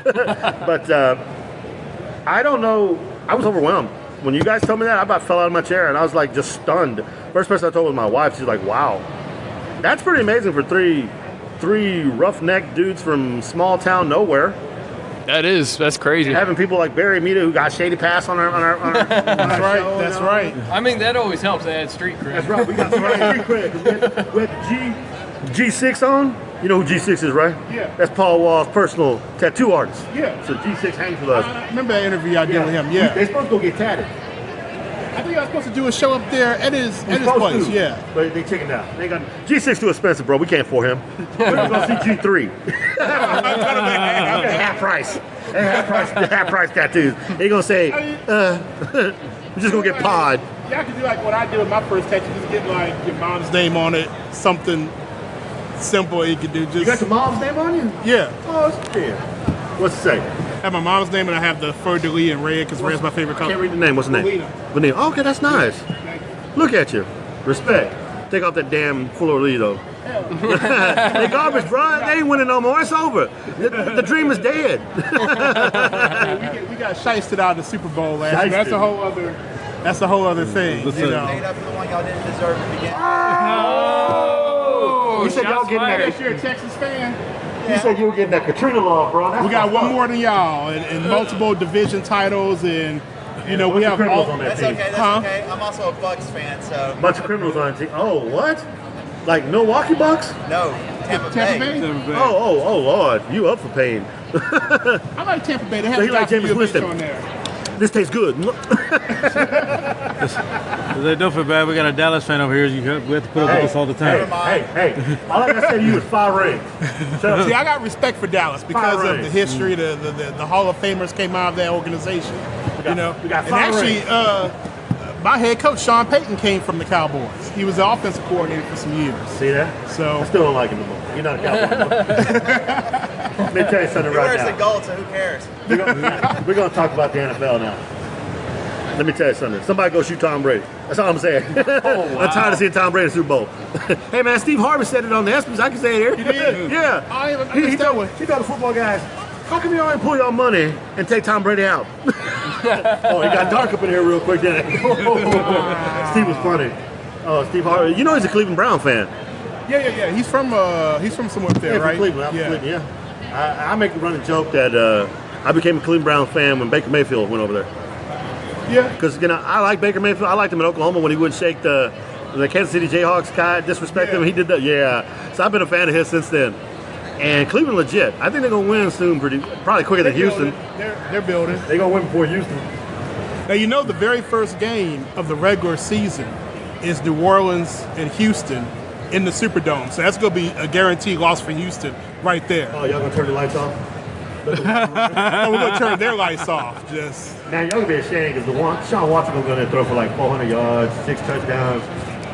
But I don't know. I was overwhelmed. When you guys told me that, I about fell out of my chair, and I was like just stunned. First person I told was my wife. She's like, wow. That's pretty amazing for three roughneck dudes from small town nowhere. That's crazy. Having people like Barrimedia who got Shady Pass on our That's right. show, That's you know? right. I mean, that always helps. They add street cred. That's right. We got street cred. We had G6 on. You know who G6 is, right? Yeah. That's Paul Wall's personal tattoo artist. Yeah. So G6 hangs with us. I remember that interview I did with him. Yeah. They're supposed to go get tatted. I think I was supposed to do a show up there at his place. Yeah. But they chickened out. They got G6 too expensive, bro. We can't afford him. We're gonna go see G3. Half price. Half price tattoos. They gonna say, we're just gonna get pod. Y'all can do like what I did with my first tattoo. Just get like your mom's name on it. Something simple you can do. Just You got your mom's name on you? yeah. Oh, it's fair. What's it say? I have my mom's name and I have the fleur de lis in red because red's my favorite I color. can't read the name. What's the name? Vanilla. Oh, okay, that's nice. Look at you. Respect. Take off that damn Fleur though. They garbage, bro. They ain't winning no more. It's over. The dream is dead. we got shysted out of the Super Bowl last year. That's a whole other thing. You know. Made up for the one y'all didn't deserve to begin. You said y'all getting I that. guess you're a Texas fan. You said you were getting that Katrina love, bro. That's We got fucked one up. more than y'all and multiple division titles and you know we have criminals all on that That's team. okay, that's Huh? okay. I'm also a Bucks fan, so Bunch of criminals on the team. Oh, what? Like Milwaukee Bucks? no, Tampa Tampa Bay. Bay. Oh, Lord. You up for pain. I like Tampa Bay. They have So he like Dr. James Jovic Winston. on there. This tastes good. They don't feel bad. We got a Dallas fan over here. We have to put up with this all the time. Hey. All I gotta say to you is fire ring. See, I got respect for Dallas because of the history. The Hall of Famers came out of that organization. We got and fire actually, ring. my head coach Sean Payton came from the Cowboys. He was the offensive coordinator for some years. See that? So I still don't like him no more. You're not a Cowboy. Let me tell you something He right wears now. the gold, so who cares? We're going to talk about the NFL now. Let me tell you something. Somebody go shoot Tom Brady. That's all I'm saying. I'm tired of seeing Tom Brady in the Super Bowl. Hey, man, Steve Harvey said it on the ESPYs. I can say it here. He did? Yeah. He told the football guys, how come y'all ain't pull y'all money and take Tom Brady out? Oh, he got dark up in here real quick, didn't he? Steve was funny. Oh, Steve Harvey. You know he's a Cleveland Brown fan. Yeah. He's from somewhere up there, Yeah, right? from Cleveland. I'm from Cleveland, yeah. I make a running joke that I became a Cleveland Brown fan when Baker Mayfield went over there. Yeah. Because, I like Baker Mayfield. I liked him in Oklahoma when he wouldn't shake the Kansas City Jayhawks guy, disrespect him. He did that. Yeah. So I've been a fan of his since then. And Cleveland legit. I think they're going to win soon, probably quicker than Houston. They're building. They're going to win before Houston. Now, the very first game of the regular season is New Orleans and Houston in the Superdome. So that's going to be a guaranteed loss for Houston right there. Oh, y'all going to turn the lights off? No, we're going to turn their lights off. Man, y'all going to be ashamed because Deshaun Watson going to go there and throw for like 400 yards, 6 touchdowns,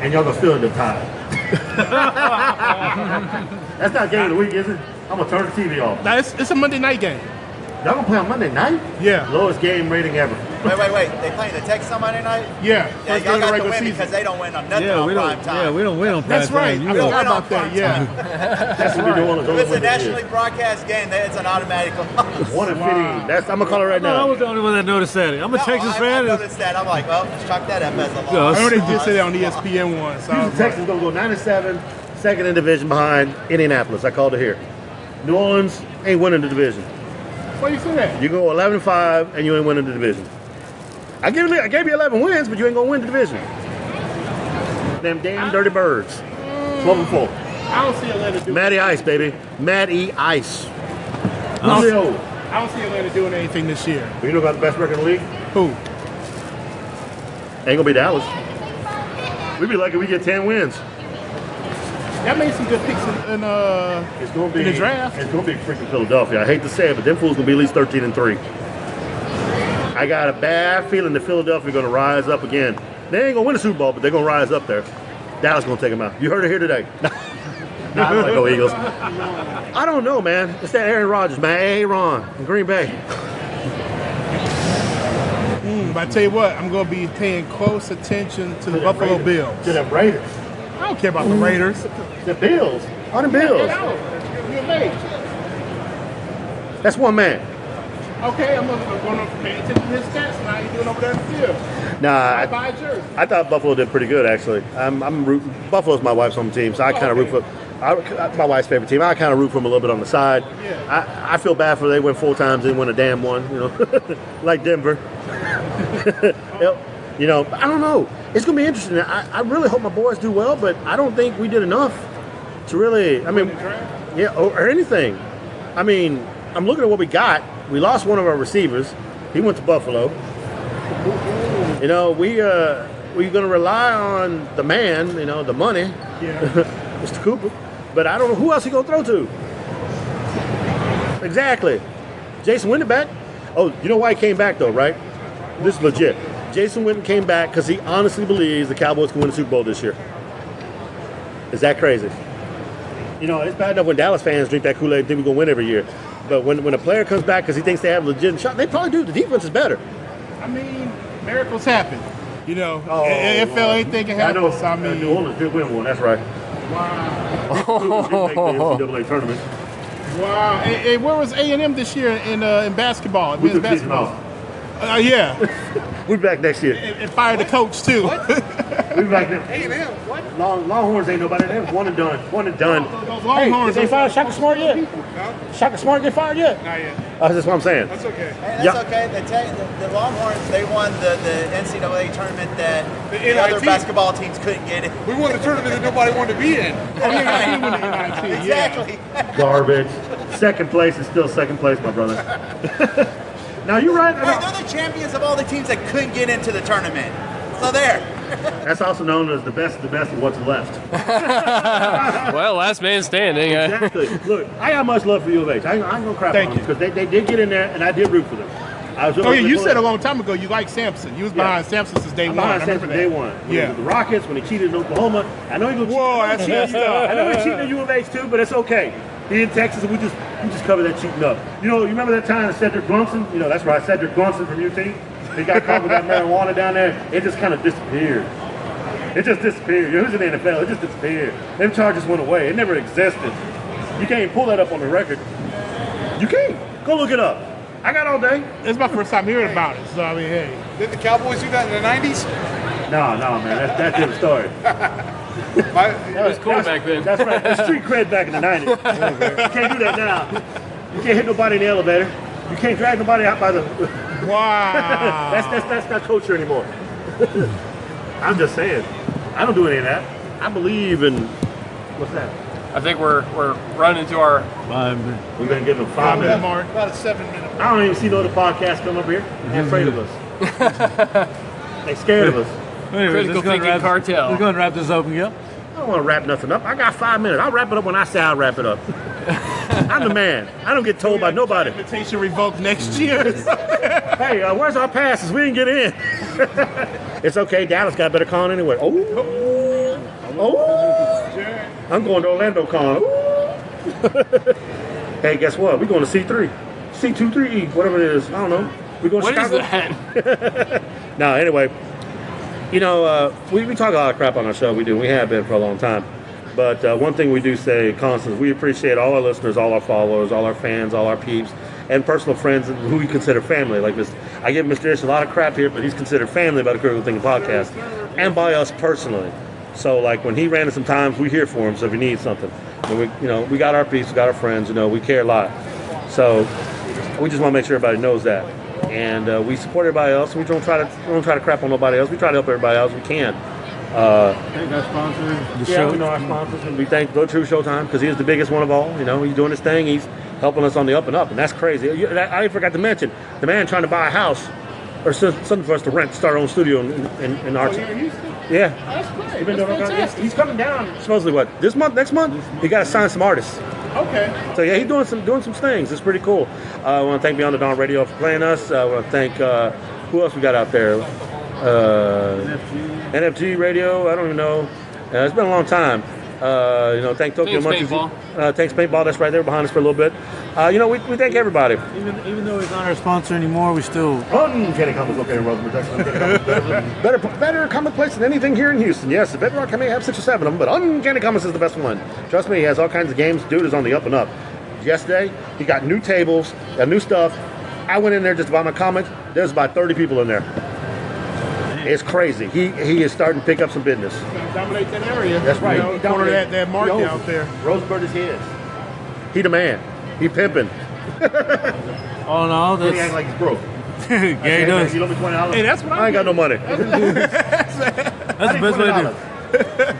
and y'all going to still end up tied. That's not game of the week, is it? I'm going to turn the TV off. Now, it's a Monday night game. Y'all going to play on Monday night? Yeah. Lowest game rating ever. Wait. They playing the Texans on Monday night? Yeah. Yeah, First y'all game of the got to regular win season. because they don't win on nothing Yeah, on we prime don't. time. Yeah, we don't win on prime That's right. time. I You forgot don't. about that. Yeah. That's what we do on If it's a nationally broadcast game, it's an automatic loss. 1-15. That's I'm gonna call it right No, I now. was the only one that noticed that. I'm a Texas fan. I noticed that. I'm like, well, let's chalk that up as a loss. Yeah, I know they did say that on ESPN once. So I was Houston Texans gonna go 9-7, second in division behind Indianapolis. I called it here. New Orleans ain't winning the division. why you say that? You go 11-5 and you ain't winning the division. I gave you 11 wins, but you ain't gonna win the division. Them damn dirty birds. 12-4. I don't see Atlanta doing Matty Ice, baby. Matty Ice. I don't see Atlanta doing anything this year. You know about the best record in the league? Who? Ain't gonna be Dallas. We'd be lucky if we get 10 wins. That made some good picks in the draft. It's gonna be freaking Philadelphia. I hate to say it, but them fools gonna be at least 13-3. I got a bad feeling that Philadelphia gonna rise up again. They ain't gonna win the Super Bowl, but they're gonna rise up there. Dallas gonna take them out. You heard it here today. Nah, I'm gonna go Eagles. I don't know, man. It's that Aaron Rodgers, man. Aaron in Green Bay. But I tell you what, I'm going to be paying close attention to the Buffalo Bills. To the Raiders. I don't care about the Raiders. The Bills. On the Bills. That's one man. Okay, I'm going to pay attention to his stats and how you doing over there in the field. Nah, Buy a jersey. I thought Buffalo did pretty good, actually. I'm rooting. Buffalo's my wife's home team, so I kind of root for. My wife's favorite team. I kind of root for them a little bit on the side. Yeah. I feel bad for they win 4 times, didn't win a damn one. Like Denver. I don't know. It's gonna be interesting. I really hope my boys do well, but I don't think we did enough to really. I mean, yeah, or anything. I mean, I'm looking at what we got. We lost one of our receivers. He went to Buffalo. We're going to rely on the man, the money, Mr. Cooper. But I don't know who else he going to throw to. Exactly. Jason Witten back. Oh, you know why he came back, though, right? This is legit. Jason Witten came back because he honestly believes the Cowboys can win the Super Bowl this year. Is that crazy? It's bad enough when Dallas fans drink that Kool-Aid and think we're going to win every year. But when a player comes back because he thinks they have a legitimate shot, they probably do. The defense is better. I mean, miracles happen. NFL ain't thinking happens. I mean, New Orleans did win one. That's right. Wow. Did make the NCAA tournament. Wow. Hey, where was A&M this year in basketball? We took Men's season basketball. off. Yeah. We're back next year. And fired the coach too. We're back next year. A&M. What? Longhorns ain't nobody. They was one and done. Those Longhorns. Hey, did they fire Shaka Smart yet? Shaka Smart get fired yet? Not yet. That's what I'm saying. That's okay. Hey, that's okay. The Longhorns, they won the NCAA tournament that the other basketball teams couldn't get it. We won the tournament that nobody wanted to be in. Oh, yeah, he won the NIT. Exactly. Garbage. Second place is still second place, my brother. Now you're right. Hey, they're the champions of all the teams that couldn't get into the tournament. So there. That's also known as the best of what's left. Well, last man standing. Exactly. Look, I got much love for U of H. I ain't gonna crap on them because they did get in there, and I did root for them. You said a long time ago you liked Sampson. You was behind Sampson since day one. Behind Sampson day one. Yeah. The Rockets, when he cheated in Oklahoma. I know he was I know he cheated in U of H too, but it's okay. He in Texas, and we just cover that cheating up. You remember that time Cedric Brunson? That's right, Cedric Brunson from UT. He got caught with that marijuana down there. It just kind of disappeared. It just disappeared. It was in the NFL. It just disappeared. Them charges went away. It never existed. You can't pull that up on the record. You can't. Go look it up. I got all day. It's my first time hearing about it. So, I mean, hey. Did the Cowboys do that in the 90s? No, man. That's a different story. It was cool back then. That's right. That's street cred back in the 90s. You can't do that now. You can't hit nobody in the elevator. You can't drag nobody out by the... Wow. That's not culture anymore. I'm just saying. I don't do any of that. I believe in... What's that? I think we're running to our... We're going to give them 5 minutes. Mark. About a 7 minute. I don't even see no other podcasts come up here. They're afraid of us. They're scared of us. Anyways, Critical thinking cartel. We're going to wrap this up, yeah? I don't want to wrap nothing up. I got 5 minutes. I'll wrap it up when I say I'll wrap it up. I'm the man. I don't get told by nobody. Invitation revoked next year. Hey, where's our passes? We didn't get in. It's okay. Dallas got better con anyway. Oh. I'm going to Orlando con. Hey, guess what? We're going to C3. C23E, whatever it is. I don't know. We're going to Chicago. What is that? No, anyway. We talk a lot of crap on our show. We do. We have been for a long time. But one thing we do say constantly, we appreciate all our listeners, all our followers, all our fans, all our peeps, and personal friends who we consider family. Like this, I give Mr. Ish a lot of crap here, but he's considered family by the Critical Thinking Podcast, and by us personally. So, like when he ran into some times, we here for him. So if he needs something, and we got our peeps, we got our friends. We care a lot. So we just want to make sure everybody knows that, and we support everybody else. We don't try to crap on nobody else. We try to help everybody else we can. Thank our sponsors. We know our sponsors, and we thank Go True Showtime because he is the biggest one of all. He's doing his thing. He's helping us on the up and up, and that's crazy. I forgot to mention the man trying to buy a house or something for us to rent, start our own studio in Archie. Yeah, That's great. He's coming down. Supposedly what? This month? Next month? He got to sign some artists. Okay. So yeah, he's doing some things. It's pretty cool. I want to thank Beyond the Dawn Radio for playing us. I want to thank who else we got out there. NFG Radio. I don't even know. It's been a long time. Thank Tokyo Monkeys. Thanks Paintball. That's right there behind us for a little bit. We thank everybody. Even though he's not our sponsor anymore, we still... Uncanny Comics located in Rosenberg, Texas. Better comic place than anything here in Houston. Yes, the Bedrock may have 6 or 7 of them, but Uncanny Comics is the best one. Trust me, he has all kinds of games. Dude is on the up and up. Yesterday, he got new tables, got new stuff. I went in there just to buy my comics. There's about 30 people in there. It's crazy. He is starting to pick up some business. Dominate that area. That's right. Corner that market out there. Roseburg is his. He the man. He pimping. Oh no, He act like he's broke. Yeah, he does. You owe me $20. Hey, that's what I ain't got no money. That's the best way to do it.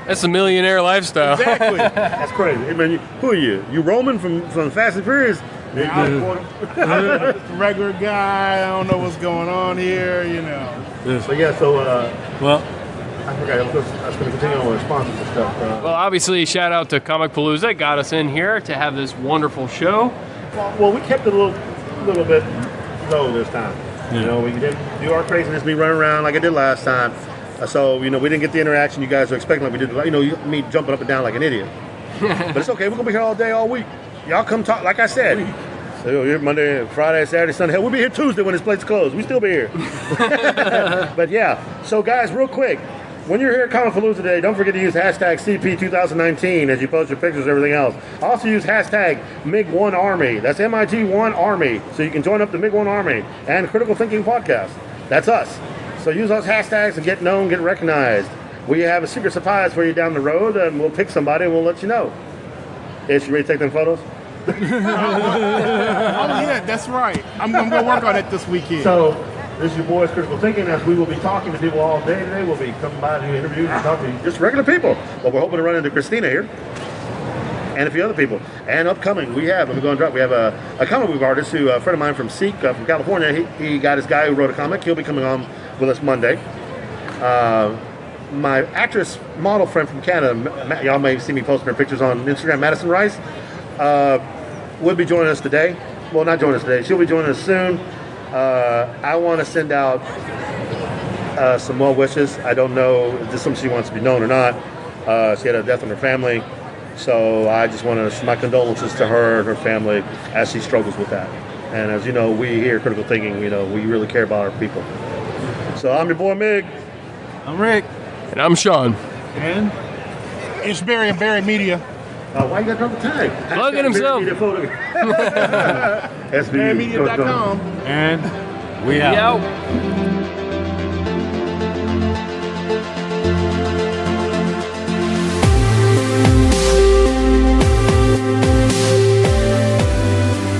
That's a millionaire lifestyle. Exactly. That's crazy. Hey, man, who are you? You Roman from Fast and Furious? I'm just a regular guy. I don't know what's going on here, So yeah, well, I forgot. I was going to continue on with sponsors and stuff. Well, obviously, shout out to Comicpalooza. Got us in here to have this wonderful show. Well, we kept it a little bit low this time. Yeah. We didn't do our craziness, me running around like I did last time. So we didn't get the interaction you guys were expecting like we did. Me jumping up and down like an idiot. But it's okay. We're gonna be here all day, all week. Y'all come talk. Like I said, here Monday, Friday, Saturday, Sunday. Hell, we'll be here Tuesday when this place is closed. We still be here. But yeah. So guys, real quick. When you're here at Comicpalooza today, don't forget to use hashtag CP 2019 as you post your pictures and everything else. Also use hashtag MIG1Army. That's MIG1Army. So you can join up the MIG1 Army and Critical Thinking Podcast. That's us. So use those hashtags and get known, get recognized. We have a secret surprise for you down the road, and we'll pick somebody and we'll let you know. Ish, you ready to take them photos? Oh yeah, that's right. I'm gonna work on it this weekend. So this is your boys Critical Thinking. As we will be talking to people all day today, we'll be coming by to do interviews and talking to just regular people. But we're hoping to run into Christina here. and a few other people. And upcoming, we have a comic book artist who, a friend of mine from Seek from California. He got his guy who wrote a comic. He'll be coming on with us Monday. My actress model friend from Canada, y'all may see me posting her pictures on Instagram, Madison Rice, will be joining us today. Well, not joining us today. She'll be joining us soon. I want to send out some well wishes. I don't know if this is something she wants to be known or not. She had a death in her family, so I just want to my condolences to her and her family as she struggles with that. And as you know, we here at Critical Thinking, we really care about our people. So I'm your boy Mig. I'm Rick. And I'm Sean. And It's Barry and Barrimedia. Why you got to drop the tag? Plugging himself. Barrimedia.com. And we out.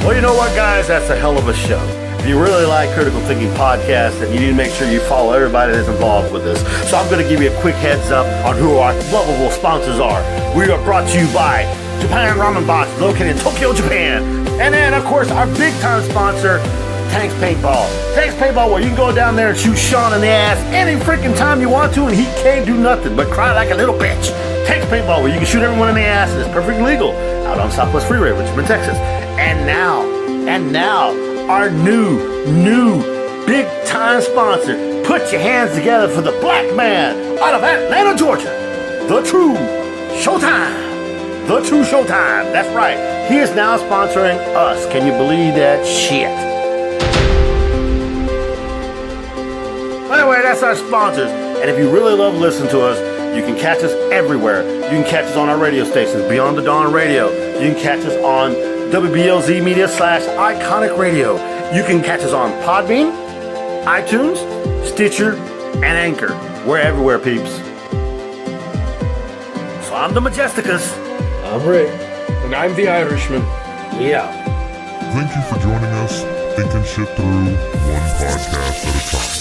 Well, you know what, guys? That's a hell of a show. If you really like Critical Thinking Podcast, then you need to make sure you follow everybody that's involved with this. So I'm going to give you a quick heads up on who our lovable sponsors are. We are brought to you by Japan Ramen Box, located in Tokyo, Japan. And then, of course, our big-time sponsor, Tanks Paintball. Tanks Paintball, where you can go down there and shoot Sean in the ass any freaking time you want to, and he can't do nothing but cry like a little bitch. Tanks Paintball, where you can shoot everyone in the ass, and it's perfectly legal, out on Southwest Freeway, Richmond, Texas. And now, our new big-time sponsor. Put your hands together for the black man out of Atlanta, Georgia. The True Showtime. The True Showtime. That's right. He is now sponsoring us. Can you believe that shit? Anyway, that's our sponsors. And if you really love listening to us, you can catch us everywhere. You can catch us on our radio stations, Beyond the Dawn Radio. You can catch us on WBLZ Media /Iconic Radio. You can catch us on Podbean, iTunes, Stitcher, and Anchor. We're everywhere, peeps. So I'm the Majesticus. I'm Rick. And I'm the Irishman. Yeah. Thank you for joining us, thinking shit through one podcast at a time.